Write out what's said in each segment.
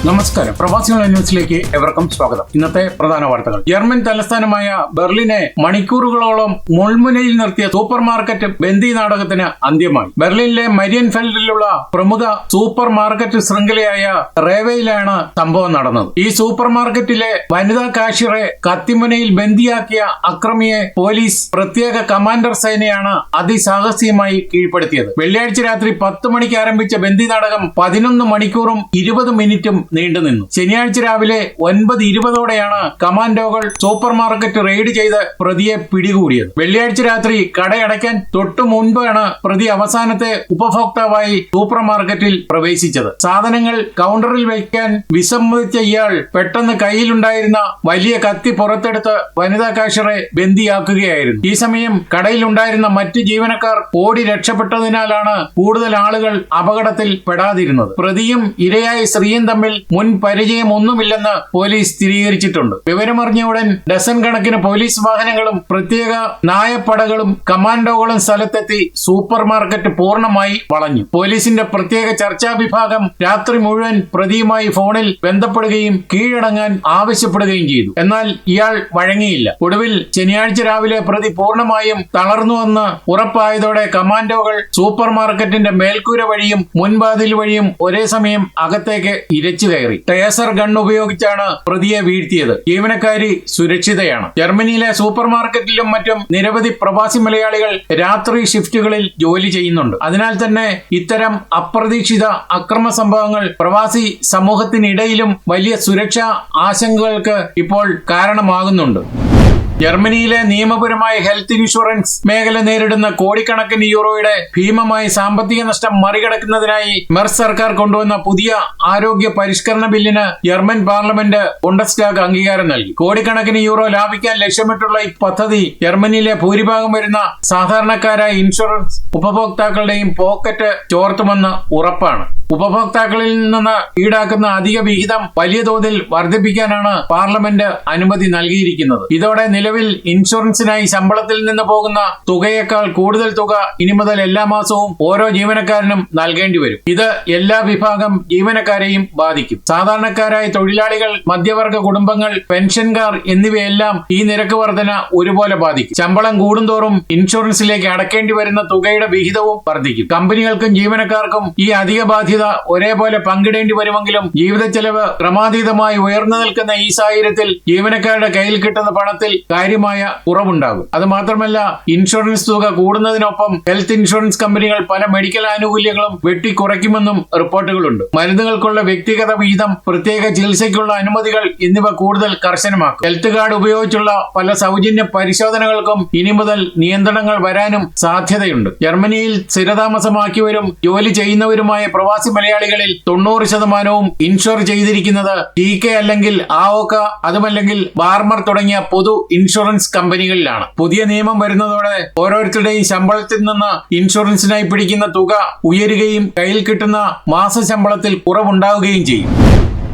നമസ്കാരം. പ്രവാസികൾ ന്യൂസിലേക്ക് എവർക്കും സ്വാഗതം. ഇന്നത്തെ പ്രധാന വാർത്തകൾ. ജർമ്മൻ തലസ്ഥാനമായ ബെർലിനെ മണിക്കൂറുകളോളം മുൾമുനയിൽ നിർത്തിയ സൂപ്പർ മാർക്കറ്റ് ബന്ദി നാടകത്തിന് അന്ത്യമായി. ബെർലിനിലെ മരിയൻഫെൽഡിലുള്ള പ്രമുഖ സൂപ്പർ മാർക്കറ്റ് ശൃംഖലയായ റേവയിലാണ് സംഭവം നടന്നത്. ഈ സൂപ്പർ മാർക്കറ്റിലെ വനിതാ കാഷ്യറെ കത്തിമുനയിൽ ബന്ദിയാക്കിയ അക്രമിയെ പോലീസ് പ്രത്യേക കമാൻഡർ സേനയാണ് അതിസാഹസികമായി കീഴ്പ്പെടുത്തിയത്. വെള്ളിയാഴ്ച രാത്രി 10 മണിക്ക് ആരംഭിച്ച ബന്ദി നാടകം 11 മണിക്കൂറും 20 മിനിറ്റും നീണ്ടുനിന്നു. ശനിയാഴ്ച രാവിലെ 9:20ഓടെയാണ് കമാൻഡോകൾ സൂപ്പർ മാർക്കറ്റ് റെയ്ഡ് ചെയ്ത് പ്രതിയെ പിടികൂടിയത്. വെള്ളിയാഴ്ച രാത്രി കടയടയ്ക്കാൻ തൊട്ടു മുൻപാണ് പ്രതി അവസാനത്തെ ഉപഭോക്താവായി സൂപ്പർ മാർക്കറ്റിൽ പ്രവേശിച്ചത്. സാധനങ്ങൾ കൗണ്ടറിൽ വയ്ക്കാൻ വിസമ്മതിച്ച ഇയാൾ പെട്ടെന്ന് കയ്യിലുണ്ടായിരുന്ന വലിയ കത്തി പുറത്തെടുത്ത് വനിതാ കാഷ്യറെ ബന്ദിയാക്കുകയായിരുന്നു. ഈ സമയം കടയിലുണ്ടായിരുന്ന മറ്റ് ജീവനക്കാർ ഓടി രക്ഷപ്പെട്ടതിനാലാണ് കൂടുതൽ ആളുകൾ അപകടത്തിൽ പെടാതിരുന്നത്. പ്രതിയും ഇരയായ സ്ത്രീയും തമ്മിൽ മുൻ പരിചയമൊന്നുമില്ലെന്ന് പോലീസ് സ്ഥിരീകരിച്ചിട്ടുണ്ട്. വിവരമറിഞ്ഞ ഉടൻ ഡസൻ കണക്കിന് പോലീസ് വാഹനങ്ങളും പ്രത്യേക നായപ്പടകളും കമാൻഡോകളും സ്ഥലത്തെത്തി സൂപ്പർ മാർക്കറ്റ് പൂർണ്ണമായി വളഞ്ഞു. പോലീസിന്റെ പ്രത്യേക ചർച്ചാ വിഭാഗം രാത്രി മുഴുവൻ പ്രതിയുമായി ഫോണിൽ ബന്ധപ്പെടുകയും കീഴടങ്ങാൻ ആവശ്യപ്പെടുകയും ചെയ്തു. എന്നാൽ ഇയാൾ വഴങ്ങിയില്ല. ഒടുവിൽ ശനിയാഴ്ച രാവിലെ പ്രതി പൂർണ്ണമായും തളർന്നുവെന്ന് ഉറപ്പായതോടെ കമാൻഡോകൾ സൂപ്പർ മാർക്കറ്റിന്റെ മേൽക്കൂര വഴിയും മുൻവാതിൽ വഴിയും ഒരേ സമയം അകത്തേക്ക് ഇരച്ചു കയറി. ടേസർ ഗൺ ഉപയോഗിച്ചാണ് പ്രതിയെ വീഴ്ത്തിയത്. ജീവനക്കാരി സുരക്ഷിതയാണ്. ജർമ്മനിയിലെ സൂപ്പർ മാർക്കറ്റിലും മറ്റും നിരവധി പ്രവാസി മലയാളികൾ രാത്രി ഷിഫ്റ്റുകളിൽ ജോലി ചെയ്യുന്നുണ്ട്. അതിനാൽ തന്നെ ഇത്തരം അപ്രതീക്ഷിത അക്രമ സംഭവങ്ങൾ പ്രവാസി സമൂഹത്തിനിടയിലും വലിയ സുരക്ഷാ ആശങ്കകൾക്ക് ഇപ്പോൾ കാരണമാകുന്നുണ്ട്. ജർമ്മനിയിലെ നിയമപരമായ ഹെൽത്ത് ഇൻഷുറൻസ് മേഖല നേരിടുന്ന കോടിക്കണക്കിന് യൂറോയുടെ ഭീമമായ സാമ്പത്തിക നഷ്ടം മറികടക്കുന്നതിനായി മെർസ് സർക്കാർ കൊണ്ടുവന്ന പുതിയ ആരോഗ്യ പരിഷ്കരണ ബില്ലിന് ജർമ്മൻ പാർലമെന്റ് ബുണ്ടസ്ടാഗ് അംഗീകാരം നൽകി. കോടിക്കണക്കിന് യൂറോ ലാഭിക്കാൻ ലക്ഷ്യമിട്ടുള്ള ഈ പദ്ധതി ജർമ്മനിയിലെ ഭൂരിഭാഗം വരുന്ന സാധാരണക്കാരായ ഇൻഷുറൻസ് ഉപഭോക്താക്കളുടെയും പോക്കറ്റ് ചോർത്തുമെന്ന് ഉറപ്പാണ്. ഉപഭോക്താക്കളിൽ നിന്ന് ഈടാക്കുന്ന അധിക വിഹിതം വലിയ തോതിൽ വർദ്ധിപ്പിക്കാനാണ് പാർലമെന്റ് അനുമതി നൽകിയിരിക്കുന്നത്. ഇതോടെ നിലവിൽ ഇൻഷുറൻസിനായി ശമ്പളത്തിൽ നിന്ന് പോകുന്ന തുകയേക്കാൾ കൂടുതൽ തുക ഇനി മുതൽ എല്ലാ മാസവും ഓരോ ജീവനക്കാരനും നൽകേണ്ടി വരും. ഇത് എല്ലാ വിഭാഗം ജീവനക്കാരെയും ബാധിക്കും. സാധാരണക്കാരായ തൊഴിലാളികൾ, മധ്യവർഗ കുടുംബങ്ങൾ, പെൻഷൻകാർ എന്നിവയെല്ലാം ഈ നിരക്ക് വർധന ഒരുപോലെ ബാധിക്കും. ശമ്പളം കൂടുന്തോറും ഇൻഷുറൻസിലേക്ക് അടക്കേണ്ടി വരുന്ന തുകയുടെ വിഹിതവും വർദ്ധിക്കും. കമ്പനികൾക്കും ജീവനക്കാർക്കും ഈ അധിക ബാധ്യത ഒരേപോലെ പങ്കിടേണ്ടി വരുമെങ്കിലും ജീവിത ചെലവ് ക്രമാതീതമായി ഉയർന്നു നിൽക്കുന്ന ഈ സാഹചര്യത്തിൽ ജീവനക്കാരുടെ കയ്യിൽ കിട്ടുന്ന പണത്തിൽ കാര്യമായ കുറവുണ്ടാകും. അത് മാത്രമല്ല, ഇൻഷുറൻസ് തുക കൂടുന്നതിനൊപ്പം ഹെൽത്ത് ഇൻഷുറൻസ് കമ്പനികൾ പല മെഡിക്കൽ ആനുകൂല്യങ്ങളും വെട്ടിക്കുറയ്ക്കുമെന്നും റിപ്പോർട്ടുകളുണ്ട്. മരുന്നുകൾക്കുള്ള വ്യക്തിഗത വിഹിതം, പ്രത്യേക ചികിത്സയ്ക്കുള്ള അനുമതികൾ എന്നിവ കൂടുതൽ കർശനമാക്കും. ഹെൽത്ത് കാർഡ് ഉപയോഗിച്ചുള്ള പല സൗജന്യ പരിശോധനകൾക്കും ഇനി മുതൽ നിയന്ത്രണങ്ങൾ വരാനും സാധ്യതയുണ്ട്. ജർമ്മനിയിൽ സ്ഥിരതാമസമാക്കിയവരും ജോലി ചെയ്യുന്നവരുമായ പ്രവാസി മലയാളികളിൽ 90% ഇൻഷുർ ചെയ്തിരിക്കുന്നത് TK അല്ലെങ്കിൽ AOK, അതുമല്ലെങ്കിൽ ബാർമർ തുടങ്ങിയ പൊതു ഇൻഷുറൻസ് കമ്പനികളിലാണ്. പുതിയ നിയമം വരുന്നതോടെ ഓരോരുത്തരുടെയും ശമ്പളത്തിൽ നിന്ന് ഇൻഷുറൻസിനായി പിടിക്കുന്ന തുക ഉയരുകയും കയ്യിൽ കിട്ടുന്ന മാസശമ്പളത്തിൽ കുറവുണ്ടാവുകയും ചെയ്യും.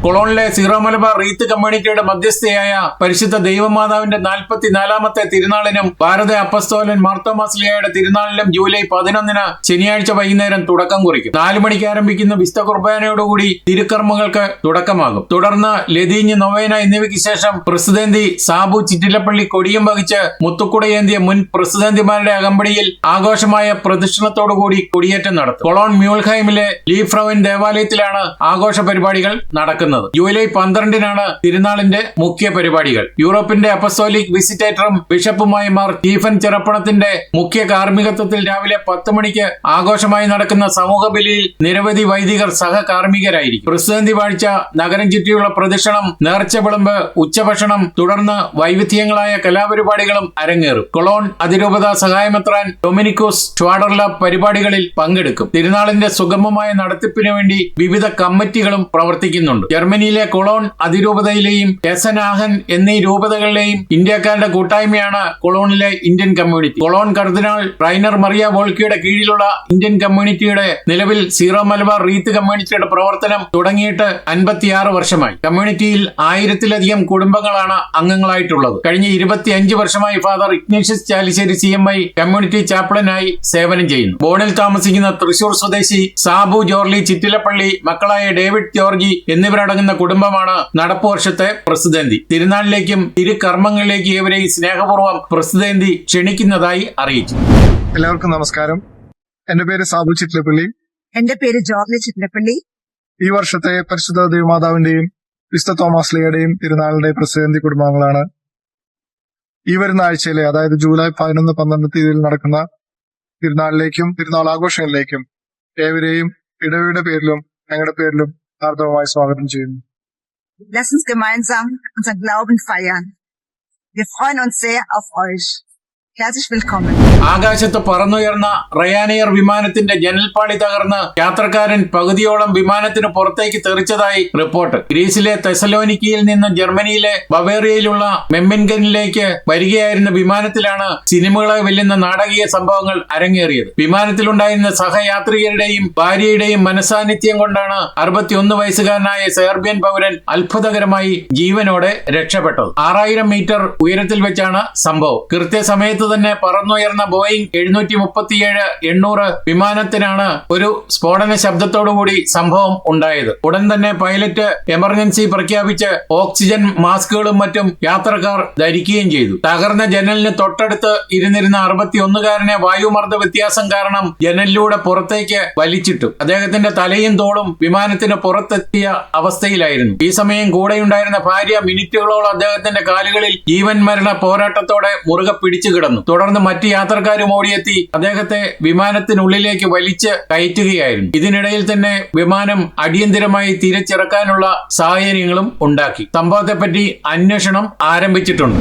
കൊളോണിലെ സീറോ മലബാർ റീത്ത് കമ്മ്യൂണിറ്റിയുടെ മധ്യസ്ഥയായ പരിശുദ്ധ ദൈവമാതാവിന്റെ 44ാമത്തെ തിരുനാളിനും ഭാരത അപ്പസ്തോലൻ മാർത്തോമാസ്ലിയായുടെ തിരുനാളിലും ജൂലൈ 11 ശനിയാഴ്ച വൈകുന്നേരം തുടക്കം കുറിക്കും. 4 മണിക്ക് ആരംഭിക്കുന്ന വിശുദ്ധ കുർബാനയോടുകൂടി തിരുക്കർമ്മങ്ങൾക്ക് തുടക്കമാകും. തുടർന്ന് ലതീഞ്ഞ്, നൊവേന എന്നിവയ്ക്ക് ശേഷം പ്രസിഡന്റി സാബു ചിറ്റിലപ്പള്ളി കൊടിയും വഹിച്ച് മുത്തുക്കുടയേന്തിയ മുൻ പ്രസിഡന്റിമാരുടെ അകമ്പടിയിൽ ആഘോഷമായ പ്രദക്ഷിണത്തോടുകൂടി കൊടിയേറ്റം നടത്തും. കൊളോൺ മ്യൂൾഹൈമിലെ ലീഫ്രവൻ ദേവാലയത്തിലാണ് ആഘോഷ പരിപാടികൾ നടക്കുന്നത്. ജൂലൈ 12 തിരുനാളിന്റെ മുഖ്യ പരിപാടികൾ. യൂറോപ്പിന്റെ അപ്പസ്തോലിക് വിസിറ്റേറ്ററും ബിഷപ്പുമായ മാർ സ്റ്റീഫൻ ചെറപ്പണത്തിന്റെ മുഖ്യ കാർമ്മികത്വത്തിൽ രാവിലെ 10 മണിക്ക് ആഘോഷമായി നടക്കുന്ന സമൂഹ ബലിയിൽ നിരവധി വൈദികർ സഹകാർമ്മികരായിരിക്കും. പ്രസിഡന്റി വാഴ്ച, നഗരം ചുറ്റിയുള്ള പ്രദക്ഷിണം, നേർച്ച വിളമ്പ്, ഉച്ചഭക്ഷണം, തുടർന്ന് വൈവിധ്യങ്ങളായ കലാപരിപാടികളും അരങ്ങേറും. കൊളോൺ അതിരൂപത സഹായമെത്രാൻ ഡൊമിനിക്കോസ് ഷ്വാഡർല പരിപാടികളിൽ പങ്കെടുക്കും. തിരുനാളിന്റെ സുഗമമായ നടത്തിപ്പിനു വേണ്ടി വിവിധ കമ്മിറ്റികളും പ്രവർത്തിക്കുന്നുണ്ട്. ജർമ്മനിയിലെ കൊളോൺ അതിരൂപതയിലെയും എസനാഹൻ എന്നീ രൂപതകളിലെയും ഇന്ത്യക്കാരുടെ കൂട്ടായ്മയാണ് കൊളോണിലെ ഇന്ത്യൻ കമ്മ്യൂണിറ്റി. കൊളോൺ കർദിനാൾ റൈനർ മറിയ വോൾക്കിയുടെ കീഴിലുള്ള ഇന്ത്യൻ കമ്മ്യൂണിറ്റിയുടെ നിലവിൽ സീറോ മലബാർ റീത്ത് കമ്മ്യൂണിറ്റിയുടെ പ്രവർത്തനം തുടങ്ങിയിട്ട് 56 വർഷമായി. കമ്മ്യൂണിറ്റിയിൽ 1000-ലധികം കുടുംബങ്ങളാണ് അംഗങ്ങളായിട്ടുള്ളത്. കഴിഞ്ഞ 25 വർഷമായി father Ignatius Chalissery CMI community ചാപ്ലനായി സേവനം ചെയ്യുന്നു. ബോണിൽ താമസിക്കുന്ന തൃശൂർ സ്വദേശി സാബു ജോർലി ചിറ്റിലപ്പള്ളി, മക്കളായ ഡേവിഡ് ജോർജി എന്നിവരാണ് പേരടങ്ങുന്ന കുടുംബമാണ് നടപ്പ് വർഷത്തെ പ്രസിദ്ധന്തി. തിരുനാളിലേക്കും തിരുകർമ്മങ്ങളിലേക്കും ഏവരെയും സ്നേഹപൂർവ്വം പ്രസിദ്ധന്തി ക്ഷണിക്കുന്നതായി അറിയിച്ചു. എല്ലാവർക്കും നമസ്കാരം. എന്റെ പേര് സാബു ചിറ്റലപ്പള്ളി. എന്റെ പേര് ജോർജ് ചിറ്റലപ്പള്ളി. ഈ വർഷത്തെ പരിശുദ്ധ ദേവമാതാവിന്റെയും വിശുദ്ധ തോമസ് ലീഗയുടെയും തിരുനാളിന്റെ പ്രസിദ്ധന്തി കുടുംബാംഗങ്ങളാണ്. ഈ വരുന്ന ആഴ്ചയിലെ, അതായത് ജൂലൈ 11-12 തീയതിയിൽ നടക്കുന്ന തിരുനാളിലേക്കും തിരുനാൾ ആഘോഷങ്ങളിലേക്കും ഏവരെയും ഇടവയുടെ പേരിലും ഞങ്ങളുടെ പേരിലും ഹാർദവമായി സ്വാഗതം ചെയ്യുന്നു. Lass uns gemeinsam unseren Glauben feiern. Wir freuen uns sehr auf euch. Herzlich willkommen. ആകാശത്ത് പറന്നുയർന്ന റയാനെയർ വിമാനത്തിന്റെ ജനൽപ്പാളി തകർന്ന് യാത്രക്കാരൻ പകുതിയോളം വിമാനത്തിന് പുറത്തേക്ക് തെറിച്ചതായി റിപ്പോർട്ട്. ഗ്രീസിലെ തെസലോനിക്കിയിൽ നിന്ന് ജർമ്മനിയിലെ ബവേറിയയിലുള്ള മെമ്മിൻഗനിലേക്ക് വരികയായിരുന്ന വിമാനത്തിലാണ് സിനിമകളെ വെല്ലുന്ന നാടകീയ സംഭവങ്ങൾ അരങ്ങേറിയത്. വിമാനത്തിലുണ്ടായിരുന്ന സഹയാത്രികരുടെയും ഭാര്യയുടെയും മനസാന്നിധ്യം കൊണ്ടാണ് 61 വയസ്സുകാരനായ സെർബിയൻ പൗരൻ അത്ഭുതകരമായി ജീവനോടെ രക്ഷപ്പെട്ടത്. 6000 മീറ്റർ ഉയരത്തിൽ വെച്ചാണ് സംഭവം. കൃത്യസമയത്ത് തന്നെ പറന്നുയർന്ന ബോയിംഗ് 737-800 വിമാനത്തിനാണ് ഒരു സ്ഫോടന ശബ്ദത്തോടുകൂടി സംഭവം ഉണ്ടായത്. ഉടൻ തന്നെ പൈലറ്റ് എമർജൻസി പ്രഖ്യാപിച്ച് ഓക്സിജൻ മാസ്കുകളും മറ്റും യാത്രക്കാർ ധരിക്കുകയും ചെയ്തു. തകർന്ന ജനലിന് തൊട്ടടുത്ത് ഇരുന്നിരുന്ന 61കാരനെ വായുമർദ്ദ വ്യത്യാസം കാരണം ജനലിലൂടെ പുറത്തേക്ക് വലിച്ചിട്ടു. അദ്ദേഹത്തിന്റെ തലയും തോളും വിമാനത്തിന് പുറത്തെത്തിയ അവസ്ഥയിലായിരുന്നു. ഈ സമയം കൂടെയുണ്ടായിരുന്ന ഭാര്യ മിനിറ്റുകളോളം അദ്ദേഹത്തിന്റെ കാലുകളിൽ ജീവൻ മരണ പോരാട്ടത്തോടെ മുറുകെ പിടിച്ചു കിടന്നു. തുടർന്ന് മറ്റ് യാത്രക്കാരും ഓടിയെത്തി അദ്ദേഹത്തെ വിമാനത്തിനുള്ളിലേക്ക് വലിച്ച് കയറ്റുകയായിരുന്നു. ഇതിനിടയിൽ തന്നെ വിമാനം അടിയന്തരമായി തിരിച്ചിറക്കാനുള്ള സാഹചര്യങ്ങളും ഉണ്ടാക്കി. സംഭവത്തെപ്പറ്റി അന്വേഷണം ആരംഭിച്ചിട്ടുണ്ട്.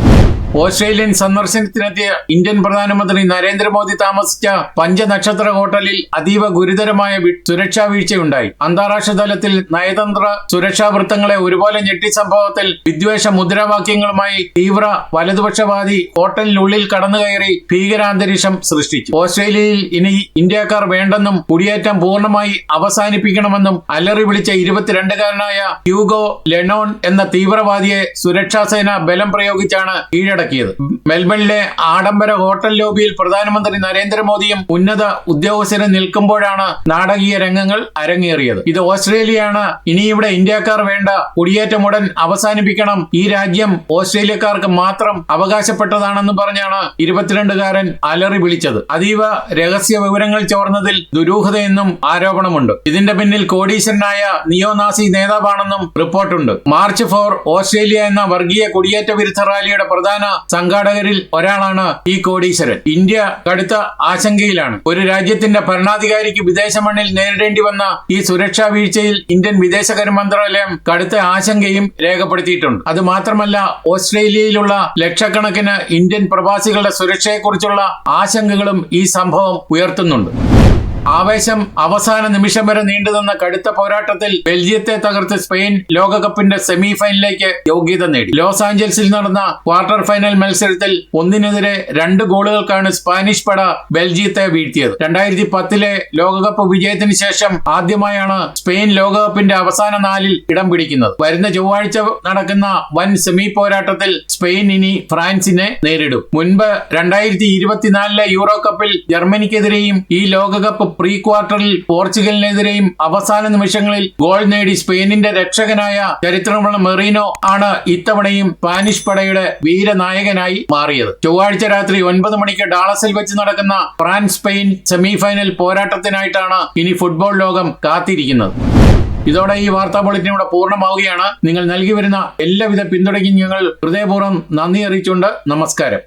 ഓസ്ട്രേലിയൻ സന്ദർശനത്തിനെത്തിയ ഇന്ത്യൻ പ്രധാനമന്ത്രി നരേന്ദ്രമോദി താമസിച്ച പഞ്ചനക്ഷത്ര ഹോട്ടലിൽ അതീവ ഗുരുതരമായ സുരക്ഷാ വീഴ്ചയുണ്ടായി. അന്താരാഷ്ട്ര തലത്തിൽ നയതന്ത്ര സുരക്ഷാ വൃത്തങ്ങളെ ഒരുപോലെ ഞെട്ടി സംഭവത്തിൽ വിദ്വേഷ മുദ്രാവാക്യങ്ങളുമായി തീവ്ര വലതുപക്ഷവാദി ഹോട്ടലിനുള്ളിൽ കടന്നുകയറി ഭീകരാന്തരീക്ഷം സൃഷ്ടിച്ചു. ഓസ്ട്രേലിയയിൽ ഇനി ഇന്ത്യക്കാർ വേണ്ടെന്നും കുടിയേറ്റം പൂർണ്ണമായി അവസാനിപ്പിക്കണമെന്നും അലറി വിളിച്ച 22കാരനായ ഹ്യൂഗോ ലെനോൺ എന്ന തീവ്രവാദിയെ സുരക്ഷാസേന ബലം പ്രയോഗിച്ചാണ് കീഴടക്കിയത്. മെൽബണിലെ ആഡംബര ഹോട്ടൽ ലോബിയിൽ പ്രധാനമന്ത്രി നരേന്ദ്രമോദിയും ഉന്നത ഉദ്യോഗസ്ഥരും നിൽക്കുമ്പോഴാണ് നാടകീയ രംഗങ്ങൾ അരങ്ങേറിയത്. ഇത് ഓസ്ട്രേലിയയാണ്, ഇനി ഇവിടെ ഇന്ത്യക്കാർ വേണ്ട, കുടിയേറ്റം ഉടൻ അവസാനിപ്പിക്കണം, ഈ രാജ്യം ഓസ്ട്രേലിയക്കാർക്ക് മാത്രം അവകാശപ്പെട്ടതാണെന്ന് പറഞ്ഞാണ് 22കാരൻ അലറി വിളിച്ചത്. അതീവ രഹസ്യ വിവരങ്ങൾ ചോർന്നതിൽ ദുരൂഹതയെന്നും ആരോപണമുണ്ട്. ഇതിന്റെ പിന്നിൽ കോടീശ്വരനായ നിയോനാസി നേതാവാണെന്നും റിപ്പോർട്ടുണ്ട്. മാർച്ച് ഫോർ ഓസ്ട്രേലിയ എന്ന വർഗീയ കുടിയേറ്റ വിരുദ്ധ റാലിയുടെ പ്രധാന സംഘാടകരിൽ ഒരാളാണ് ഈ കോടീശ്വരൻ. ഇന്ത്യ കടുത്ത ആശങ്കയിലാണ്. ഒരു രാജ്യത്തിന്റെ ഭരണാധികാരിക്ക് വിദേശ മണ്ണിൽ നേരിടേണ്ടി വന്ന ഈ സുരക്ഷാ വീഴ്ചയിൽ ഇന്ത്യൻ വിദേശകാര്യ മന്ത്രാലയം കടുത്ത ആശങ്കയും രേഖപ്പെടുത്തിയിട്ടുണ്ട്. അത് മാത്രമല്ല, ഓസ്ട്രേലിയയിലുള്ള ലക്ഷക്കണക്കിന് ഇന്ത്യൻ പ്രവാസികളുടെ സുരക്ഷയെക്കുറിച്ചുള്ള ആശങ്കകളും ഈ സംഭവം ഉയർത്തുന്നുണ്ട്. ആവേശം അവസാന നിമിഷം വരെ നീണ്ടുനിന്ന കടുത്ത പോരാട്ടത്തിൽ ബെൽജിയത്തെ തകർത്ത് സ്പെയിൻ ലോകകപ്പിന്റെ സെമി ഫൈനലിലേക്ക് യോഗ്യത നേടി. ലോസ് ആഞ്ചൽസിൽ നടന്ന ക്വാർട്ടർ ഫൈനൽ മത്സരത്തിൽ 1-2 ഗോളുകൾക്കാണ് സ്പാനിഷ് പട ബെൽജിയത്തെ വീഴ്ത്തിയത്. 2010 ലോകകപ്പ് വിജയത്തിന് ശേഷം ആദ്യമായാണ് സ്പെയിൻ ലോകകപ്പിന്റെ അവസാന 4-ൽ ഇടം പിടിക്കുന്നത്. വരുന്ന ചൊവ്വാഴ്ച നടക്കുന്ന വൻ സെമി പോരാട്ടത്തിൽ സ്പെയിൻ ഇനി ഫ്രാൻസിനെ നേരിടും. മുൻപ് 2024 യൂറോ കപ്പിൽ ജർമ്മനിക്കെതിരെയും ഈ ലോകകപ്പ് പ്രീ ക്വാർട്ടറിൽ പോർച്ചുഗലിനെതിരെയും അവസാന നിമിഷങ്ങളിൽ ഗോൾ നേടി സ്പെയിനിന്റെ രക്ഷകനായ ചരിത്രമുള്ള മെറീനോ ആണ് ഇത്തവണയും സ്പാനിഷ് പടയുടെ വീരനായകനായി മാറിയത്. ചൊവ്വാഴ്ച രാത്രി 9 മണിക്ക് ഡാളസിൽ വെച്ച് നടക്കുന്ന ഫ്രാൻസ് സ്പെയിൻ സെമി ഫൈനൽ പോരാട്ടത്തിനായിട്ടാണ് ഇനി ഫുട്ബോൾ ലോകം കാത്തിരിക്കുന്നത്. ഇതോടെ ഈ വാർത്താ ബുള്ളറ്റിൻ ഇവിടെ പൂർണ്ണമാവുകയാണ്. നിങ്ങൾ നൽകി വരുന്ന എല്ലാവിധ പിന്തുണയ്ക്കും ഞങ്ങൾ ഹൃദയപൂർവ്വം നന്ദി അറിയിച്ചുകൊണ്ട് നമസ്കാരം.